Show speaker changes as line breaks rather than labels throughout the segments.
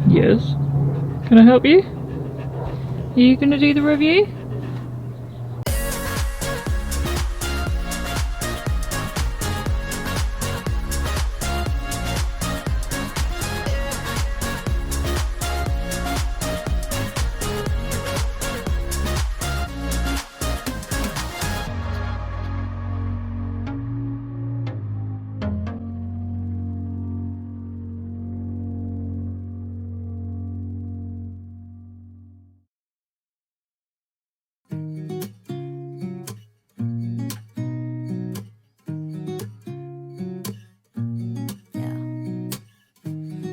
Yes. Can I help you? Are you going to do the review?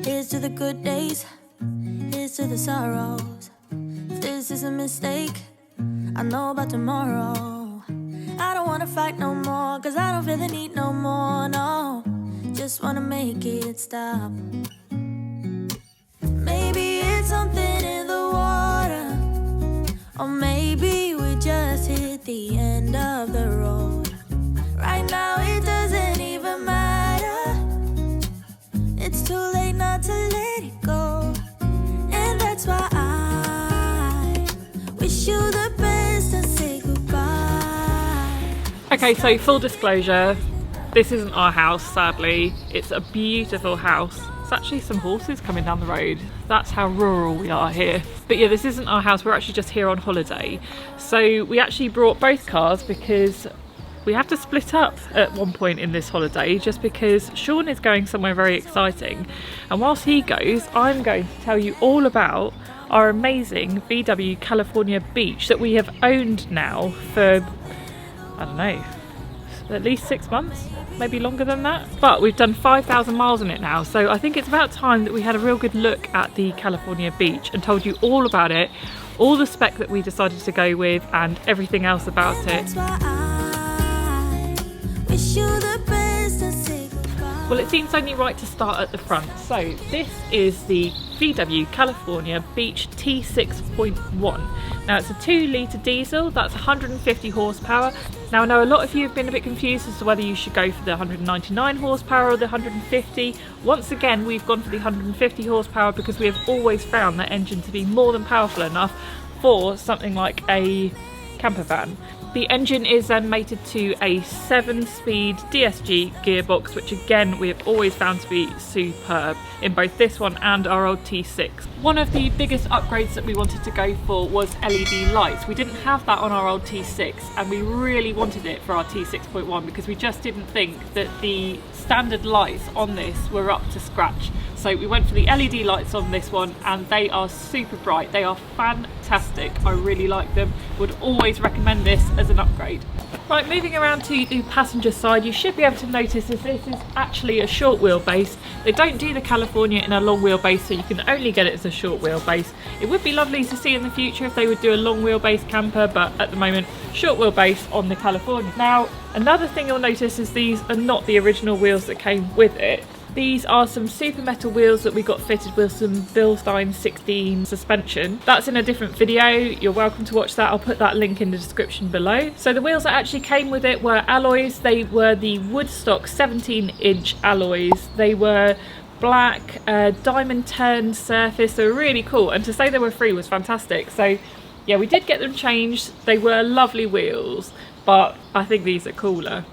Here's to the good days, here's to the sorrows. If this is a mistake, I know about tomorrow. I don't wanna fight no more, cause I don't feel the need no more, no. Just wanna make it stop. Maybe it's something in the water, or maybe we just hit the end of the road. Right now it doesn't even matter. It's too late not to let it go. And that's why I wish you the best and say goodbye.
Okay, so full disclosure, this isn't our house, sadly. It's a beautiful house. It's actually some horses coming down the road. That's how rural we are here. But yeah, this isn't our house. We're actually just here on holiday. So we actually brought both cars because we have to split up at one point in this holiday, just because Sean is going somewhere very exciting. And whilst he goes, I'm going to tell you all about our amazing VW California Beach that we have owned now for, I don't know, at least 6 months, maybe longer than that. But we've done 5,000 miles on it now, so I think it's about time that we had a real good look at the California Beach and told you all about it, all the spec that we decided to go with and everything else about it. Well, it seems only right to start at the front. So this is the VW California Beach T6.1. Now it's a 2-litre diesel, that's 150 horsepower. Now I know a lot of you have been a bit confused as to whether you should go for the 199 horsepower or the 150. Once again, we've gone for the 150 horsepower because we have always found that engine to be more than powerful enough for something like a camper van. The engine is then mated to a 7-speed DSG gearbox, which again we have always found to be superb in both this one and our old T6. One of the biggest upgrades that we wanted to go for was LED lights. We didn't have that on our old T6 and we really wanted it for our T6.1 because we just didn't think that the standard lights on this were up to scratch. So we went for the LED lights on this one and they are super bright. They are fantastic. I really like them. Would always recommend this as an upgrade. Right, moving around to the passenger side, you should be able to notice that this is actually a short wheelbase. They don't do the California in a long wheelbase, so you can only get it as a short wheelbase. It would be lovely to see in the future if they would do a long wheelbase camper, but at the moment, short wheelbase on the California. Now, another thing you'll notice is these are not the original wheels that came with it. These are some SuperMetal wheels that we got fitted with some Bilstein 16 suspension. That's in a different video. You're welcome to watch that. I'll put that link in the description below. So the wheels that actually came with it were alloys. They were the Woodstock 17-inch alloys. They were black, diamond turned surface. They were really cool. And to say they were free was fantastic. So yeah, we did get them changed. They were lovely wheels, but I think these are cooler.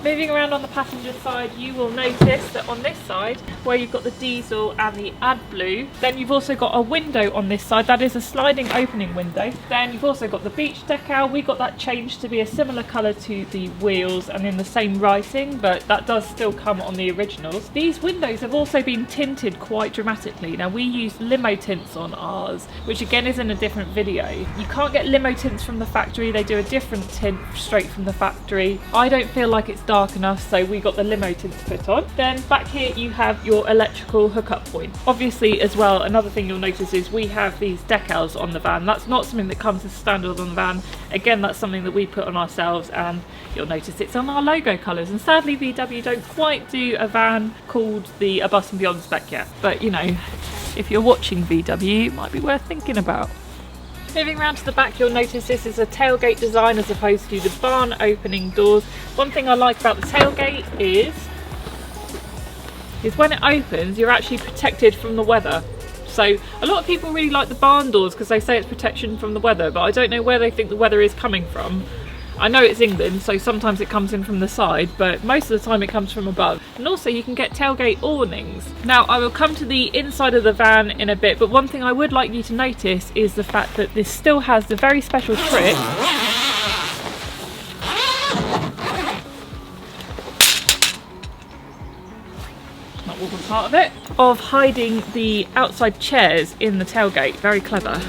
Moving around on the passenger side, you will notice that on this side, where you've got the diesel and the AdBlue, then you've also got a window on this side. That is a sliding opening window. Then you've also got the beach decal. We got that changed to be a similar colour to the wheels and in the same writing, but that does still come on the originals. These windows have also been tinted quite dramatically. Now we use Limo Tints on ours, which again is in a different video. You can't get Limo Tints from the factory. They do a different tint straight from the factory. I don't feel like it's dark enough, so we got the Limo Tints put on. Then back here you have your electrical hookup point. Obviously as well, another thing you'll notice is we have these decals on the van. That's not something that comes as standard on the van. Again, that's something that we put on ourselves, and you'll notice it's on our logo colours. And sadly VW don't quite do a van called the ABusAndBeyond spec yet, but you know, if you're watching VW, might be worth thinking about. Moving around to the back, you'll notice this is a tailgate design as opposed to the barn opening doors. One thing I like about the tailgate is when it opens, you're actually protected from the weather. So a lot of people really like the barn doors because they say it's protection from the weather, but I don't know where they think the weather is coming from. I know it's England, so sometimes it comes in from the side, but most of the time it comes from above. And also you can get tailgate awnings. Now I will come to the inside of the van in a bit, but one thing I would like you to notice is the fact that this still has the very special trick part of it, of hiding the outside chairs in the tailgate. Very clever.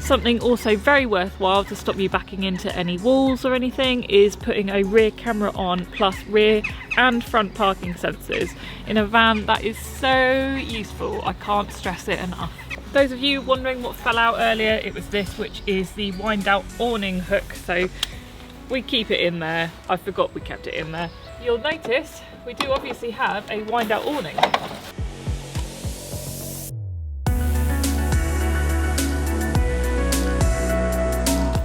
Something also very worthwhile to stop you backing into any walls or anything is putting a rear camera on, plus rear and front parking sensors in a van. That is so useful, I can't stress it enough. Those of you wondering what fell out earlier, it was this, which is the wind out awning hook. So we keep it in there. I forgot we kept it in there. You'll notice we do obviously have a wind out awning.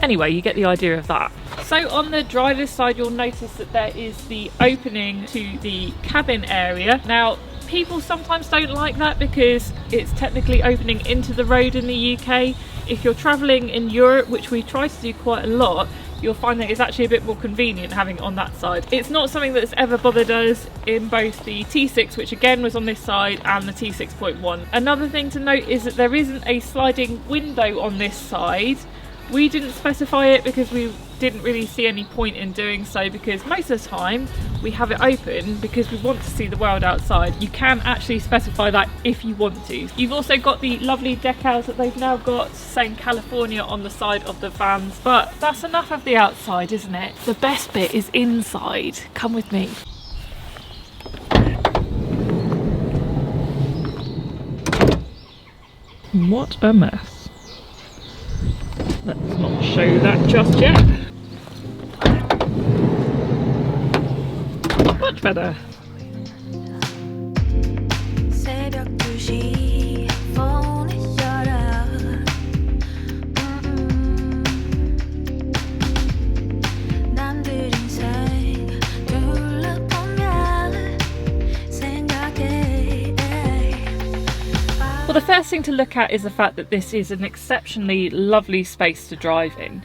Anyway, you get the idea of that. So on the driver's side, you'll notice that there is the opening to the cabin area. Now, people sometimes don't like that because it's technically opening into the road in the UK. If you're travelling in Europe, which we try to do quite a lot, you'll find that it's actually a bit more convenient having it on that side. It's not something that's ever bothered us in both the T6, which again was on this side, and the T6.1. Another thing to note is that there isn't a sliding window on this side. We didn't specify it because we didn't really see any point in doing so, because most of the time we have it open because we want to see the world outside. You can actually specify that if you want to. You've also got the lovely decals that they've now got saying California on the side of the vans, but that's enough of the outside, isn't it? The best bit is inside. Come with me. What a mess. Let's not show that just yet. Much better. Well, the first thing to look at is the fact that this is an exceptionally lovely space to drive in.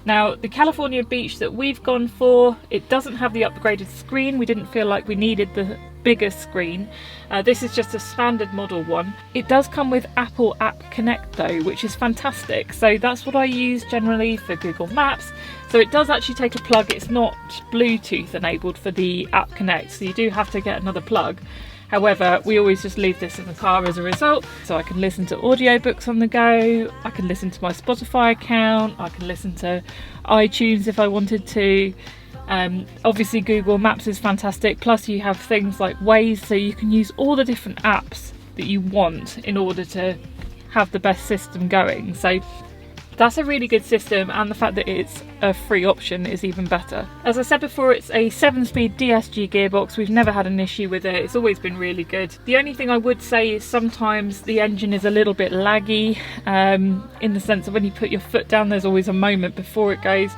Now, the California Beach that we've gone for, it doesn't have the upgraded screen. We didn't feel like we needed the bigger screen. This is just a standard model one. It does come with Apple App Connect though, which is fantastic. So that's what I use generally for Google Maps. So it does actually take a plug. It's not Bluetooth enabled for the App Connect, so you do have to get another plug. However, we always just leave this in the car as a result, so I can listen to audiobooks on the go, I can listen to my Spotify account, I can listen to iTunes if I wanted to. Obviously Google Maps is fantastic, plus you have things like Waze, so you can use all the different apps that you want in order to have the best system going. So that's a really good system, and the fact that it's a free option is even better. As I said before, it's a 7-speed DSG gearbox. We've never had an issue with it. It's always been really good. The only thing I would say is sometimes the engine is a little bit laggy, in the sense of when you put your foot down, there's always a moment before it goes.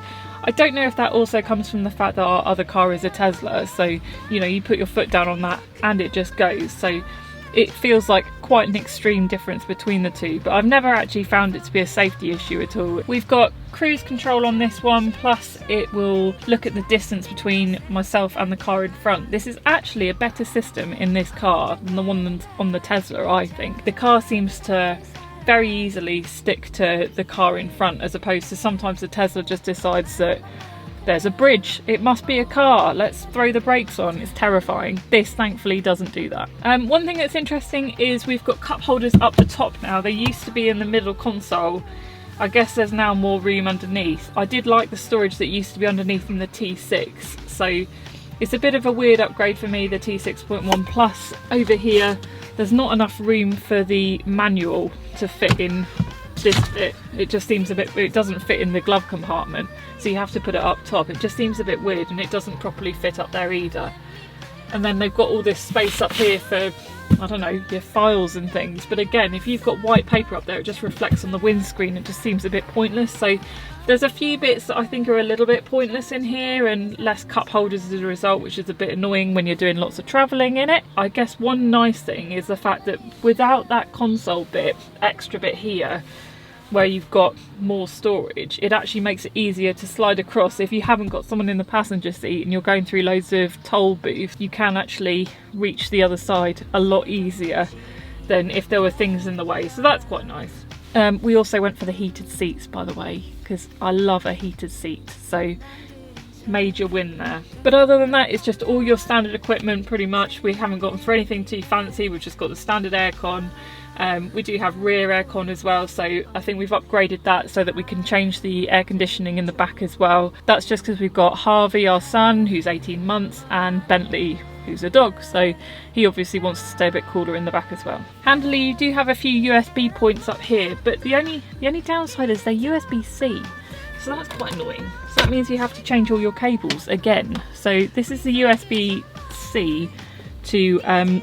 I don't know if that also comes from the fact that our other car is a Tesla, so you know, you put your foot down on that and it just goes. So it feels like quite an extreme difference between the two, but I've never actually found it to be a safety issue at all. We've got cruise control on this one, plus it will look at the distance between myself and the car in front. This is actually a better system in this car than the one on the Tesla, I think. The car seems to very easily stick to the car in front, as opposed to sometimes the Tesla just decides that there's a bridge, it must be a car, let's throw the brakes on. It's terrifying. This thankfully doesn't do that. One thing that's interesting is we've got cup holders up the top now. They used to be in the middle console. I guess there's now more room underneath. I did like the storage that used to be underneath in the T6, so it's a bit of a weird upgrade for me, the T6.1 Plus. Over here there's not enough room for the manual to fit in this bit. It just seems a bit, it doesn't fit in the glove compartment, so you have to put it up top. It just seems a bit weird, and it doesn't properly fit up there either. And then they've got all this space up here for, I don't know, your files and things, but again, if you've got white paper up there, it just reflects on the windscreen. It just seems a bit pointless. So there's a few bits that I think are a little bit pointless in here, and less cup holders as a result, which is a bit annoying when you're doing lots of travelling in it. I guess one nice thing is the fact that without that console bit, extra bit here, where you've got more storage, it actually makes it easier to slide across. If you haven't got someone in the passenger seat and you're going through loads of toll booths, you can actually reach the other side a lot easier than if there were things in the way, so that's quite nice. We also went for the heated seats, by the way, because I love a heated seat, so major win there. But other than that, it's just all your standard equipment pretty much. We haven't gotten for anything too fancy. We've just got the standard aircon. We do have rear aircon as well, so I think we've upgraded that so that we can change the air conditioning in the back as well. That's just because we've got Harvey, our son, who's 18 months, and Bentley, who's a dog, so he obviously wants to stay a bit cooler in the back as well. Handily, you do have a few USB points up here, but the only downside is they're USB-C, so that's quite annoying. So that means you have to change all your cables again. So this is the USB-C to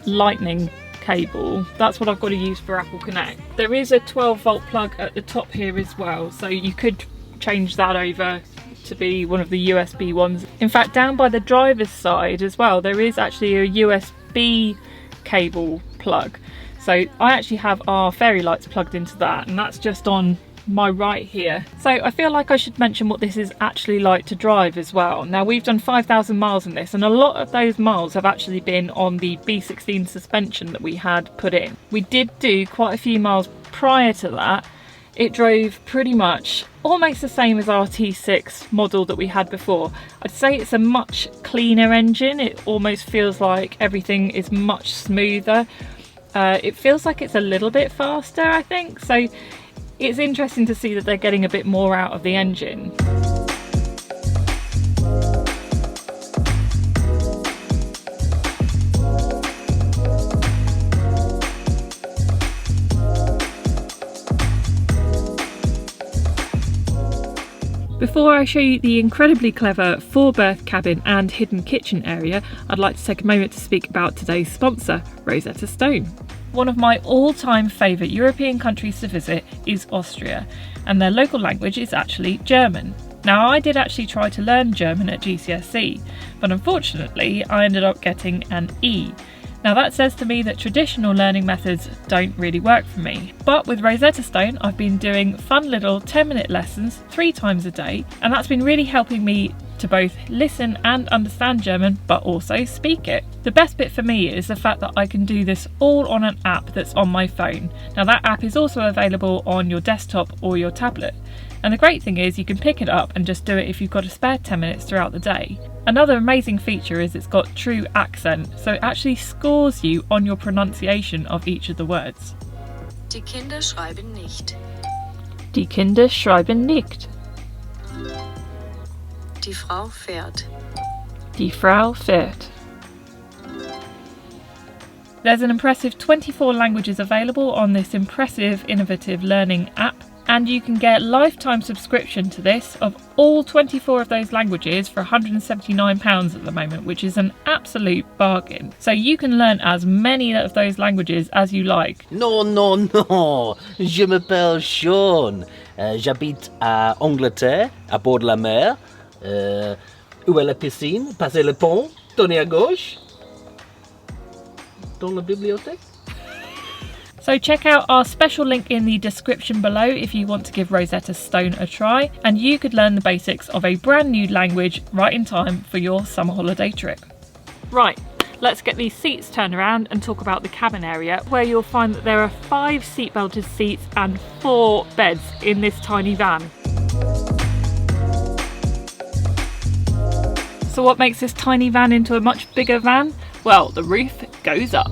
Lightning cable. That's what I've got to use for Apple Connect. There is a 12-volt plug at the top here as well, so you could change that over to be one of the USB ones. In fact, down by the driver's side as well, there is actually a USB cable plug. So I actually have our fairy lights plugged into that, and that's just on my right here. So I feel like I should mention what this is actually like to drive as well. Now, we've done 5,000 miles in this, and a lot of those miles have actually been on the B16 suspension that we had put in. We did do quite a few miles prior to that. It drove pretty much almost the same as our T6 model that we had before. I'd say it's a much cleaner engine. It almost feels like everything is much smoother. It feels like it's a little bit faster, I think. So it's interesting to see that they're getting a bit more out of the engine. Before I show you the incredibly clever 4-berth cabin and hidden kitchen area, I'd like to take a moment to speak about today's sponsor, Rosetta Stone. One of my all-time favourite European countries to visit is Austria, and their local language is actually German. Now, I did actually try to learn German at GCSE, but unfortunately I ended up getting an E. Now, that says to me that traditional learning methods don't really work for me. But with Rosetta Stone, I've been doing fun little 10-minute lessons 3 times a day, and that's been really helping me to both listen and understand German, but also speak it. The best bit for me is the fact that I can do this all on an app that's on my phone. Now, that app is also available on your desktop or your tablet. And the great thing is you can pick it up and just do it if you've got a spare 10 minutes throughout the day. Another amazing feature is it's got true accent, so it actually scores you on your pronunciation of each of the words.
Die Kinder schreiben nicht.
Die Kinder schreiben nicht.
Die Frau fährt.
Die Frau fährt. There's an impressive 24 languages available on this impressive, innovative learning app, and you can get lifetime subscription to this of all 24 of those languages for £179 at the moment, which is an absolute bargain. So you can learn as many of those languages as you like.
Non, non, non, je m'appelle Sean. J'habite à Angleterre, à bord de la mer. Où est la piscine? Passez le pont, tournez à gauche. Dans la bibliothèque.
So check out our special link in the description below if you want to give Rosetta Stone a try, and you could learn the basics of a brand new language right in time for your summer holiday trip. Right, let's get these seats turned around and talk about the cabin area, where you'll find that there are 5 seat-belted seats and 4 beds in this tiny van. So what makes this tiny van into a much bigger van? Well, the roof goes up.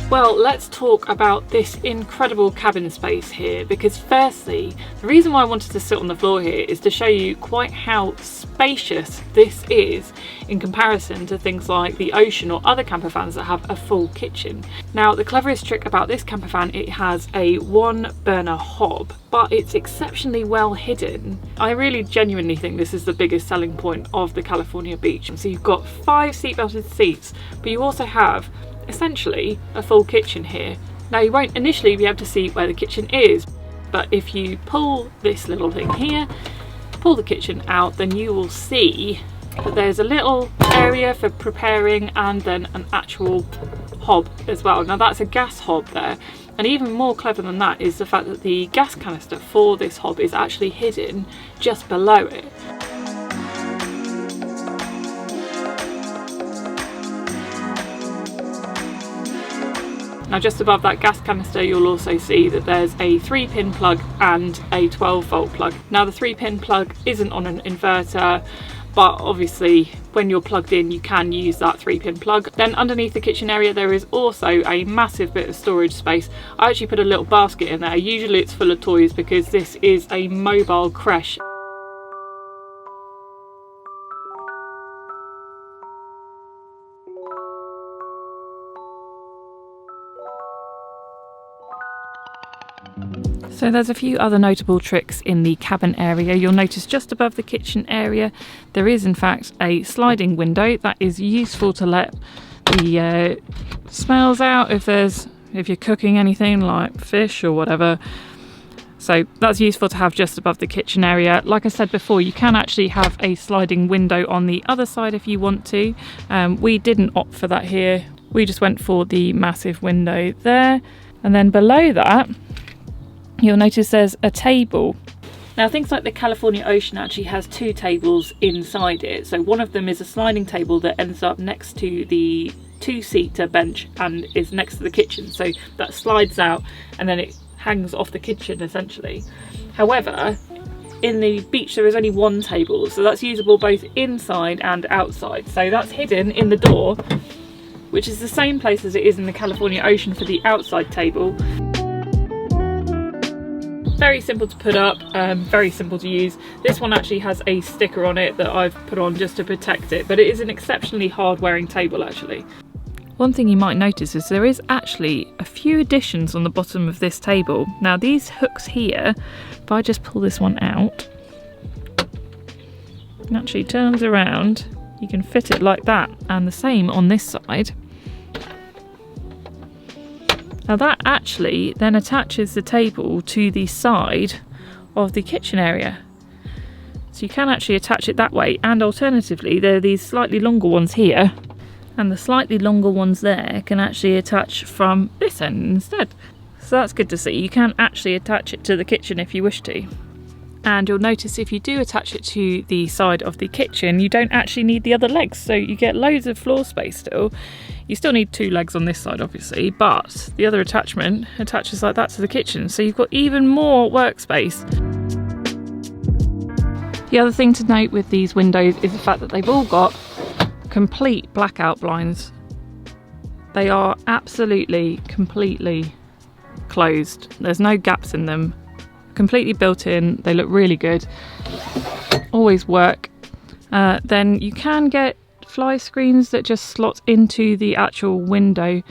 Well, let's talk about this incredible cabin space here, because firstly, the reason why I wanted to sit on the floor here is to show you quite how spacious this is in comparison to things like the Ocean or other camper vans that have a full kitchen. Now, the cleverest trick about this camper van, it has a 1-burner hob, but it's exceptionally well hidden. I really genuinely think this is the biggest selling point of the California beach. So you've got 5 seat-belted seats, but you also have essentially a full kitchen here. Now, you won't initially be able to see where the kitchen is, but if you pull this little thing here, pull the kitchen out, then you will see that there's a little area for preparing and then an actual hob as well. Now, that's a gas hob there, and even more clever than that is the fact that the gas canister for this hob is actually hidden just below it. Now, just above that gas canister, you'll also see that there's a 3-pin plug and a 12-volt plug. Now, the 3-pin plug isn't on an inverter, but obviously when you're plugged in, you can use that 3-pin plug. Then underneath the kitchen area, there is also a massive bit of storage space. I actually put a little basket in there. Usually it's full of toys because this is a mobile creche. So there's a few other notable tricks in the cabin area. You'll notice just above the kitchen area there is in fact a sliding window that is useful to let the smells out if you're cooking anything like fish or whatever. So that's useful to have just above the kitchen area. Like I said before, you can actually have a sliding window on the other side if you want to. We didn't opt for that here. We just went for the massive window there. And then below that, you'll notice there's a table. Now, things like the California Ocean actually has 2 tables inside it. So one of them is a sliding table that ends up next to the 2-seater bench and is next to the kitchen. So that slides out and then it hangs off the kitchen essentially. However, in the beach there is only 1 table, so that's usable both inside and outside. So that's hidden in the door, which is the same place as it is in the California Ocean for the outside table. Very simple to put up, very simple to use. This one actually has a sticker on it that I've put on just to protect it, but it is an exceptionally hard wearing table actually. One thing you might notice is there is actually a few additions on the bottom of this table. Now, these hooks here, if I just pull this one out, it actually turns around, you can fit it like that, and the same on this side. Now that actually then attaches the table to the side of the kitchen area. So you can actually attach it that way, and alternatively there are these slightly longer ones here, and the slightly longer ones there can actually attach from this end instead. So that's good to see. You can actually attach it to the kitchen if you wish to. And you'll notice if you do attach it to the side of the kitchen, you don't actually need the other legs, so you get loads of floor space still. You still need 2 legs on this side obviously, but the other attachment attaches like that to the kitchen, so you've got even more workspace. The other thing to note with these windows is the fact that they've all got complete blackout blinds. They are absolutely, completely closed. There's no gaps in them. Completely built in, they look really good, always work. Then you can get fly screens that just slot into the actual window.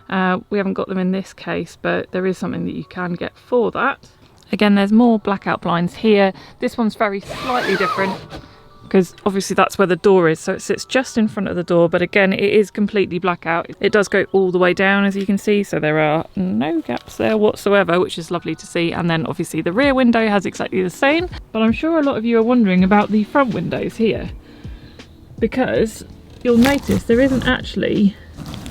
We haven't got them in this case, but there is something that you can get for that. Again, there's more blackout blinds here. This one's very slightly different because obviously that's where the door is, so it sits just in front of the door, but again it is completely blackout. It does go all the way down, as you can see, so there are no gaps there whatsoever, which is lovely to see. And then obviously the rear window has exactly the same, but I'm sure a lot of you are wondering about the front windows here, because you'll notice there isn't actually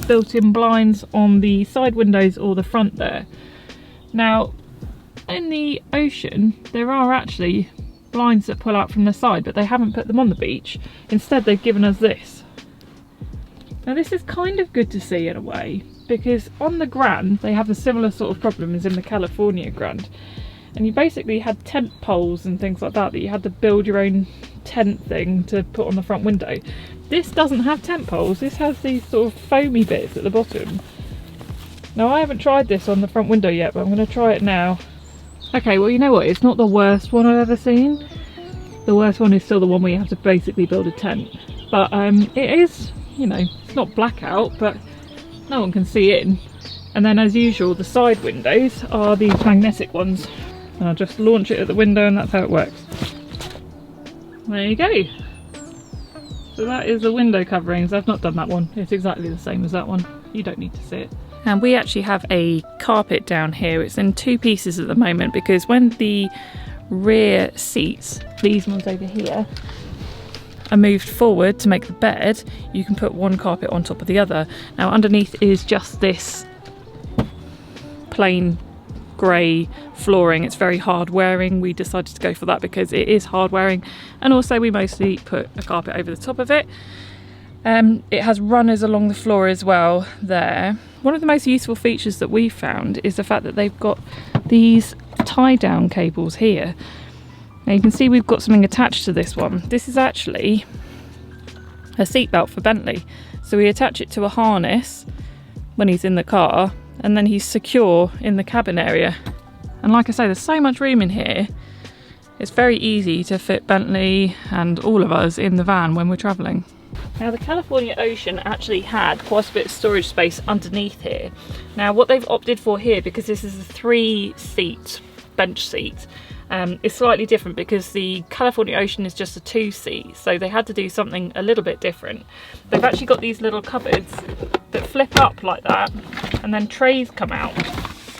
built-in blinds on the side windows or the front there. Now, in the Ocean there are actually blinds that pull out from the side, but they haven't put them on the beach. Instead they've given us this. Now this is kind of good to see in a way, because on the Grand they have a similar sort of problem as in the California Grand, and you basically had tent poles and things like that you had to build your own tent thing to put on the front window. This doesn't have tent poles, this has these sort of foamy bits at the bottom. Now I haven't tried this on the front window yet, but I'm going to try it now. Okay, well you know what, it's not the worst one I've ever seen. The worst one is still the one where you have to basically build a tent. But it is, you know, it's not blackout, but no one can see in. And then as usual, the side windows are these magnetic ones. And I'll just launch it at the window and that's how it works. There you go. So that is the window coverings. I've not done that one. It's exactly the same as that one. You don't need to see it. And we actually have a carpet down here. It's in 2 pieces at the moment because when the rear seats, these ones over here, are moved forward to make the bed, you can put one carpet on top of the other. Now underneath is just this plain grey flooring. It's very hard wearing. We decided to go for that because it is hard wearing, and also we mostly put a carpet over the top of it. It has runners along the floor as well there. One of the most useful features that we found is the fact that they've got these tie-down cables here. Now you can see we've got something attached to this one. This is actually a seatbelt for Bentley. So we attach it to a harness when he's in the car, and then he's secure in the cabin area. And like I say, there's so much room in here. It's very easy to fit Bentley and all of us in the van when we're travelling. Now the California Ocean actually had quite a bit of storage space underneath here. Now what they've opted for here, because this is a 3-seat bench seat, it's slightly different because the California Ocean is just a 2-seat, so they had to do something a little bit different. They've actually got these little cupboards that flip up like that, and then trays come out.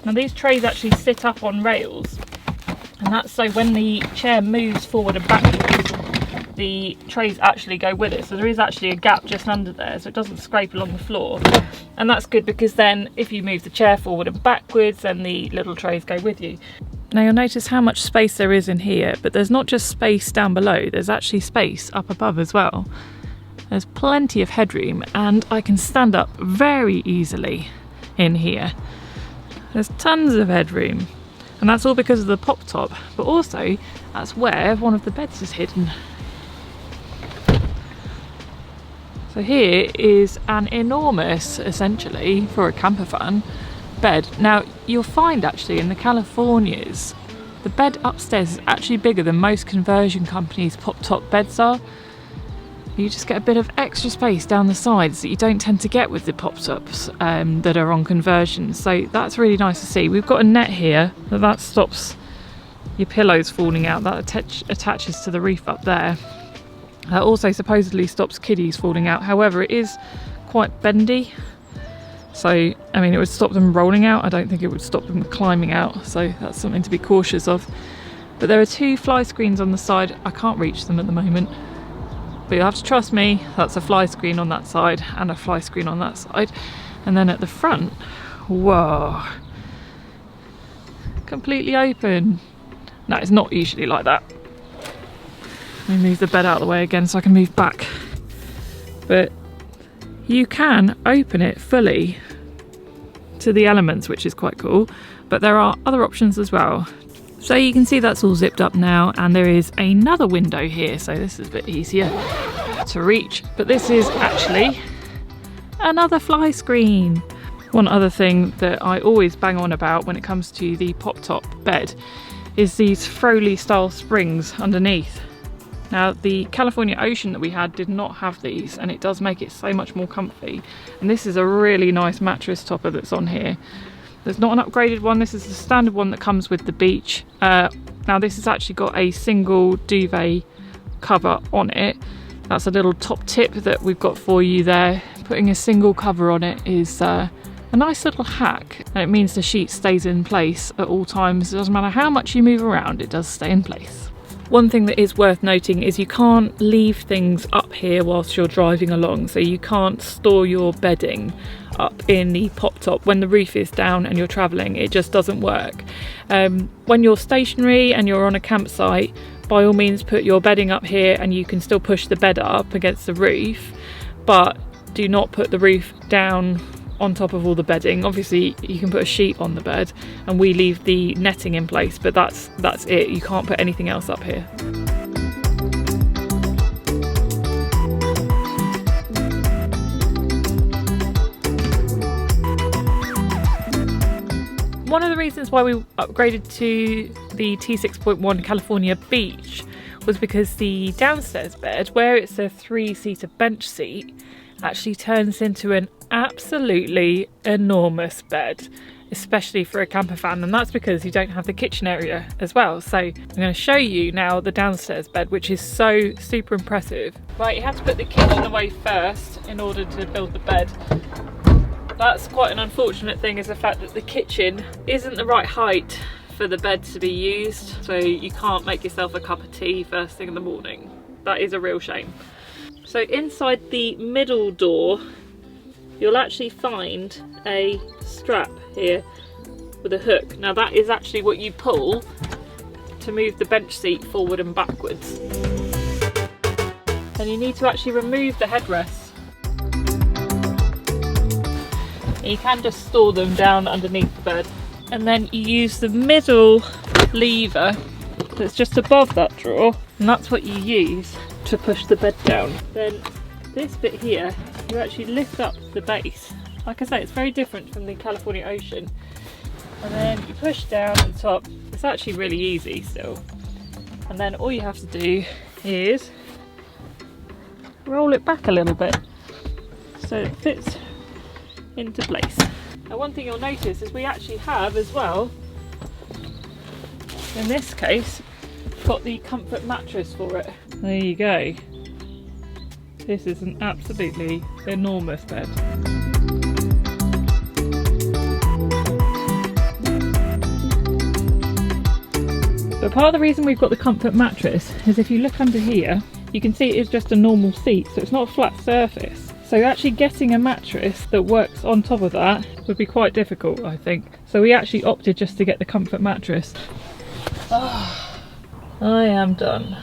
Now these trays actually sit up on rails, and that's so when the chair moves forward and backwards, the trays actually go with it. So there is actually a gap just under there, so it doesn't scrape along the floor. And that's good because then if you move the chair forward and backwards, then the little trays go with you. Now you'll notice how much space there is in here, but there's not just space down below, there's actually space up above as well. There's plenty of headroom, and I can stand up very easily in here. There's tons of headroom, and that's all because of the pop top, but also that's where one of the beds is hidden. So here is an enormous, essentially, for a camper van, bed. Now you'll find actually in the Californias, the bed upstairs is actually bigger than most conversion companies' pop-top beds are. You just get a bit of extra space down the sides that you don't tend to get with the pop-tops that are on conversion. So that's really nice to see. We've got a net here that stops your pillows falling out. That attaches to the roof up there. That also supposedly stops kiddies falling out. However, it is quite bendy. So, I mean, it would stop them rolling out. I don't think it would stop them climbing out. So that's something to be cautious of. But there are 2 fly screens on the side. I can't reach them at the moment. But you'll have to trust me, that's a fly screen on that side and a fly screen on that side. And then at the front, whoa, completely open. No, it's not usually like that. Let me move the bed out of the way again so I can move back. But you can open it fully to the elements, which is quite cool. But there are other options as well. So you can see that's all zipped up now, and there is another window here, so this is a bit easier to reach. But this is actually another fly screen. One other thing that I always bang on about when it comes to the pop-top bed is these Froley style springs underneath. Now the California Ocean that we had did not have these, and it does make it so much more comfy. And this is a really nice mattress topper that's on here. There's not an upgraded one, this is the standard one that comes with the beach. Now this has actually got a single duvet cover on it. That's a little top tip that we've got for you there. Putting a single cover on it is a nice little hack, and it means the sheet stays in place at all times. It doesn't matter how much you move around, it does stay in place. One thing that is worth noting is you can't leave things up here whilst you're driving along, so you can't store your bedding up in the pop top when the roof is down and you're travelling. It just doesn't work. When you're stationary and you're on a campsite, by all means put your bedding up here and you can still push the bed up against the roof, but do not put the roof down on top of all the bedding. Obviously you can put a sheet on the bed and we leave the netting in place, but that's it. You can't put anything else up here. One of the reasons why we upgraded to the T6.1 California Beach was because the downstairs bed, where it's a 3-seater bench seat, actually turns into an absolutely enormous bed, especially for a camper van, and that's because you don't have the kitchen area as well. So I'm going to show you now the downstairs bed, which is so super impressive. Right, you have to put the kitchen away first in order to build the bed. That's quite an unfortunate thing, is the fact that the kitchen isn't the right height for the bed to be used, so you can't make yourself a cup of tea first thing in the morning. That is a real shame. So inside the middle door, you'll actually find a strap here with a hook. Now that is actually what you pull to move the bench seat forward and backwards. And you need to actually remove the headrests. You can just store them down underneath the bed. And then you use the middle lever that's just above that drawer, and that's what you use to push the bed down. Then this bit here, you actually lift up the base. Like I say, it's very different from the California Ocean. And then you push down at the top. It's actually really easy still. And then all you have to do is roll it back a little bit so it fits into place. Now one thing you'll notice is we actually have as well, in this case, got the comfort mattress for it. There you go. This is an absolutely enormous bed. But part of the reason we've got the comfort mattress is if you look under here, you can see it is just a normal seat, so it's not a flat surface. So actually getting a mattress that works on top of that would be quite difficult, I think. So we actually opted just to get the comfort mattress. Oh, I am done.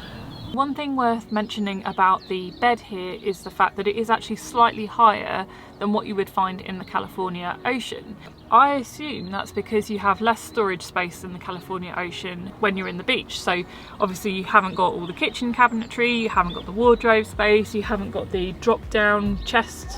One thing worth mentioning about the bed here is the fact that it is actually slightly higher than what you would find in the California Ocean. I assume that's because you have less storage space than the California Ocean when you're in the beach. So obviously you haven't got all the kitchen cabinetry, you haven't got the wardrobe space, you haven't got the drop down chest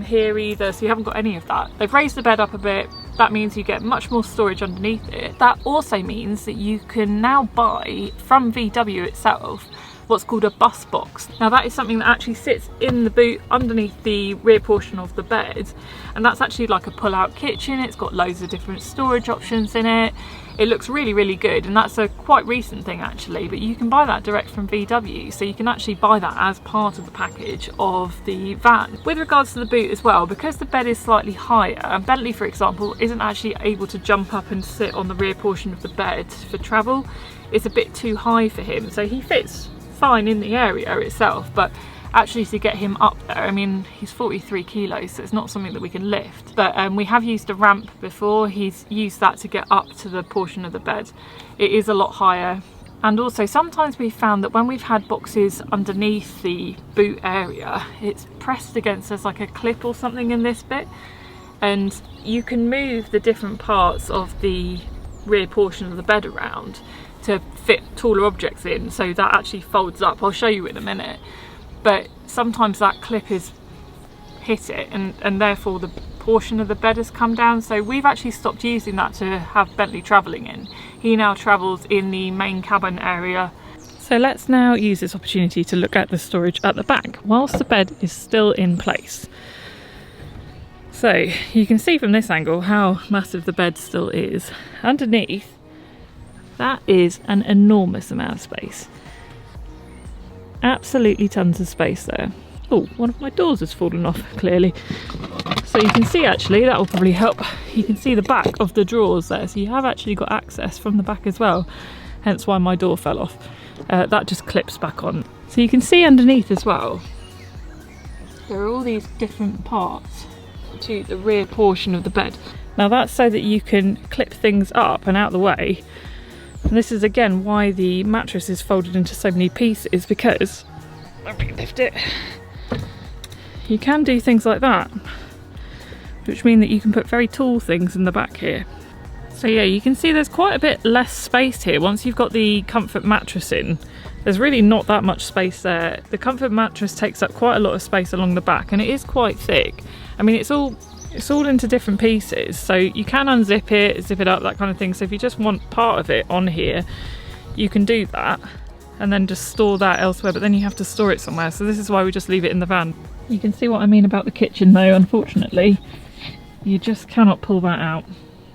here either, so you haven't got any of that. They've raised the bed up a bit. That means you get much more storage underneath it. That also means that you can now buy from VW itself what's called a bus box. Now that is something that actually sits in the boot underneath the rear portion of the bed, and that's actually like a pull-out kitchen. It's got loads of different storage options in it. It looks really, really good, and that's a quite recent thing actually, but you can buy that direct from VW, so you can actually buy that as part of the package of the van. With regards to the boot as well, because the bed is slightly higher, and Bentley for example isn't actually able to jump up and sit on the rear portion of the bed for travel. It's a bit too high for him, so he fits fine in the area itself, but actually to get him up there, I mean he's 43 kilos, so it's not something that we can lift, but we have used a ramp before. He's used that to get up to the portion of the bed. It is a lot higher, and also sometimes we've found that when we've had boxes underneath the boot area, it's pressed against, there's like a clip or something in this bit, and you can move the different parts of the rear portion of the bed around to fit taller objects in, so that actually folds up. I'll show you in a minute. But sometimes that clip has hit it, and therefore the portion of the bed has come down, so we've actually stopped using that to have Bentley travelling in. He now travels in the main cabin area. So let's now use this opportunity to look at the storage at the back whilst the bed is still in place. So you can see from this angle how massive the bed still is. Underneath, that is an enormous amount of space. Absolutely tons of space there. Oh, one of my doors has fallen off, clearly. So you can see actually, that will probably help. You can see the back of the drawers there, so you have actually got access from the back as well, hence why my door fell off. That just clips back on. So you can see underneath as well, there are all these different parts to the rear portion of the bed. Now that's so that you can clip things up and out the way. And this is again why the mattress is folded into so many pieces, because, let me lift it, you can do things like that, which mean that you can put very tall things in the back here. So yeah, you can see there's quite a bit less space here. Once you've got the comfort mattress in, there's really not that much space there. The comfort mattress takes up quite a lot of space along the back, and it is quite thick. I mean, it's all it's all into different pieces, so you can unzip it, zip it up, that kind of thing. So if you just want part of it on here, you can do that and then just store that elsewhere, but then you have to store it somewhere, so this is why we just leave it in the van. You can see what I mean about the kitchen though. Unfortunately, you just cannot pull that out.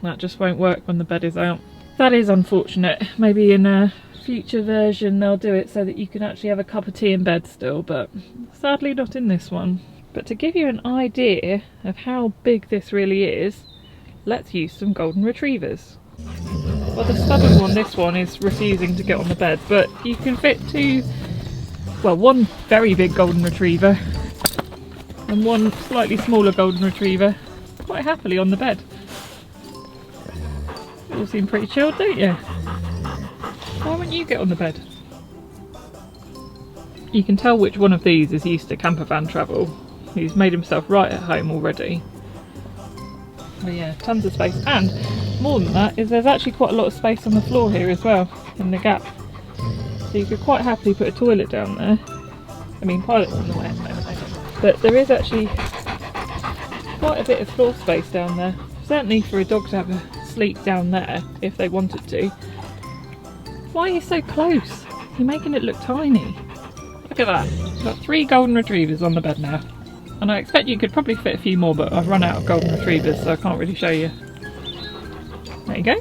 That just won't work when the bed is out. That is unfortunate. Maybe in a future version they'll do it so that you can actually have a cup of tea in bed still, but sadly not in this one. But to give you an idea of how big this really is, let's use some golden retrievers. Well, the stubborn one, this one, is refusing to get on the bed, but you can fit one very big golden retriever and one slightly smaller golden retriever quite happily on the bed. You all seem pretty chilled, don't you? Why won't you get on the bed? You can tell which one of these is used to camper van travel. He's made himself right at home already. But yeah, tons of space, and more than that is there's actually quite a lot of space on the floor here as well, in the gap. So you could quite happily put a toilet down there. I mean, Pilot's in the way at the moment, but there is actually quite a bit of floor space down there. Certainly for a dog to have a sleep down there if they wanted to. Why are you so close? You're making it look tiny. Look at that. We've got 3 golden retrievers on the bed now. And I expect you could probably fit a few more, but I've run out of golden retrievers, so I can't really show you. There you go.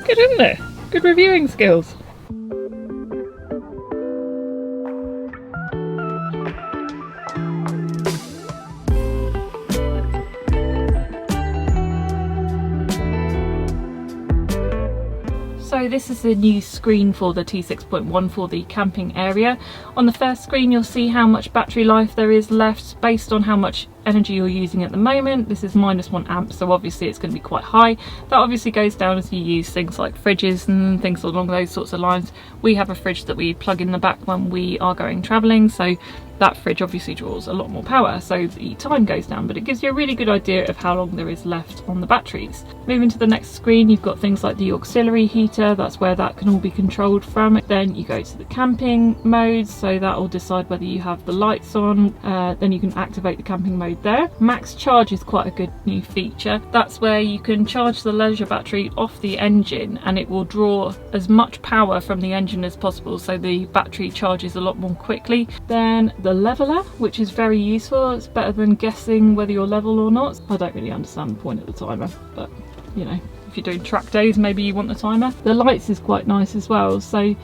Good, isn't it? Good reviewing skills. So this is the new screen for the T6.1 for the camping area. On the first screen you'll see how much battery life there is left based on how much energy you're using at the moment. This is -1 amp, so obviously it's going to be quite high. That obviously goes down as you use things like fridges and things along those sorts of lines. We have a fridge that we plug in the back when we are going travelling, so that fridge obviously draws a lot more power, so the time goes down, but it gives you a really good idea of how long there is left on the batteries. Moving to the next screen, you've got things like the auxiliary heater, that's where that can all be controlled from. Then you go to the camping mode, so that will decide whether you have the lights on, then you can activate the camping mode there. Max charge is quite a good new feature. That's where you can charge the leisure battery off the engine and it will draw as much power from the engine as possible, so the battery charges a lot more quickly. Then the leveler, which is very useful. It's better than guessing whether you're level or not. I don't really understand the point of the timer, but you know, if you're doing track days maybe you want the timer. The lights is quite nice as well, so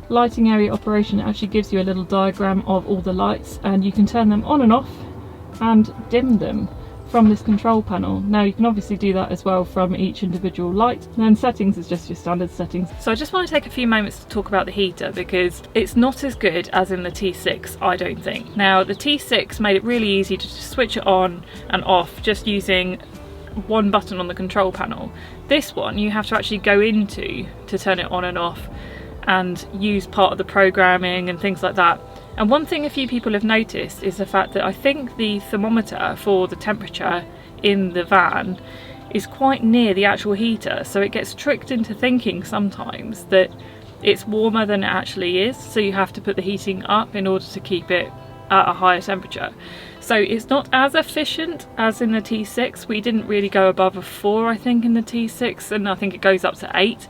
lighting area operation actually gives you a little diagram of all the lights and you can turn them on and off and dim them from this control panel. Now you can obviously do that as well from each individual light. And then settings is just your standard settings. So I just want to take a few moments to talk about the heater because it's not as good as in the T6, I don't think. Now the T6 made it really easy to just switch it on and off just using one button on the control panel. This one you have to actually go into to turn it on and off and use part of the programming and things like that. And one thing a few people have noticed is the fact that I think the thermometer for the temperature in the van is quite near the actual heater, so it gets tricked into thinking sometimes that it's warmer than it actually is, so you have to put the heating up in order to keep it at a higher temperature. So it's not as efficient as in the T6. We didn't really go above a 4 I think in the T6, and I think it goes up to 8.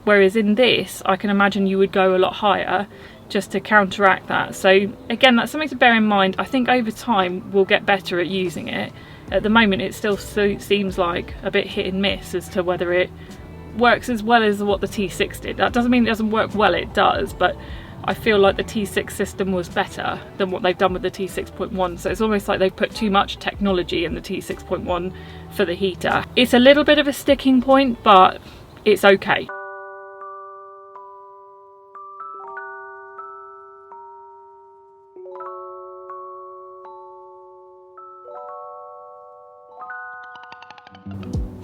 Whereas in this I can imagine you would go a lot higher just to counteract that. So again, that's something to bear in mind. I think over time we'll get better at using it. At the moment it still seems like a bit hit and miss as to whether it works as well as what the T6 did. That doesn't mean it doesn't work well, it does, but I feel like the T6 system was better than what they've done with the T6.1, so it's almost like they've put too much technology in the T6.1 for the heater. It's a little bit of a sticking point, but it's okay.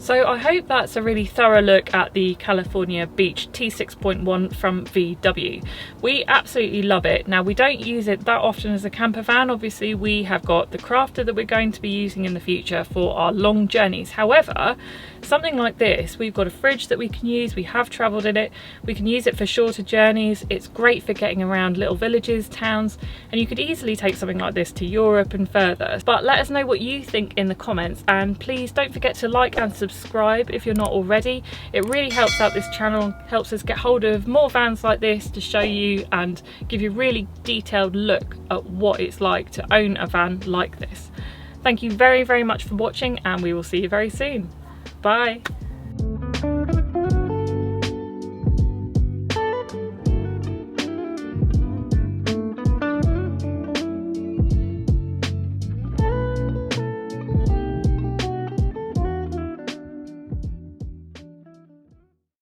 So I hope that's a really thorough look at the California Beach T6.1 from VW. We absolutely love it. Now we don't use it that often as a camper van. Obviously we have got the Crafter that we're going to be using in the future for our long journeys. However, something like this, we've got a fridge that we can use, we have travelled in it, we can use it for shorter journeys, it's great for getting around little villages, towns, and you could easily take something like this to Europe and further. But let us know what you think in the comments, and please don't forget to like and subscribe if you're not already. It really helps out this channel, helps us get hold of more vans like this to show you and give you a really detailed look at what it's like to own a van like this. Thank you very, very much for watching, and we will see you very soon. Bye.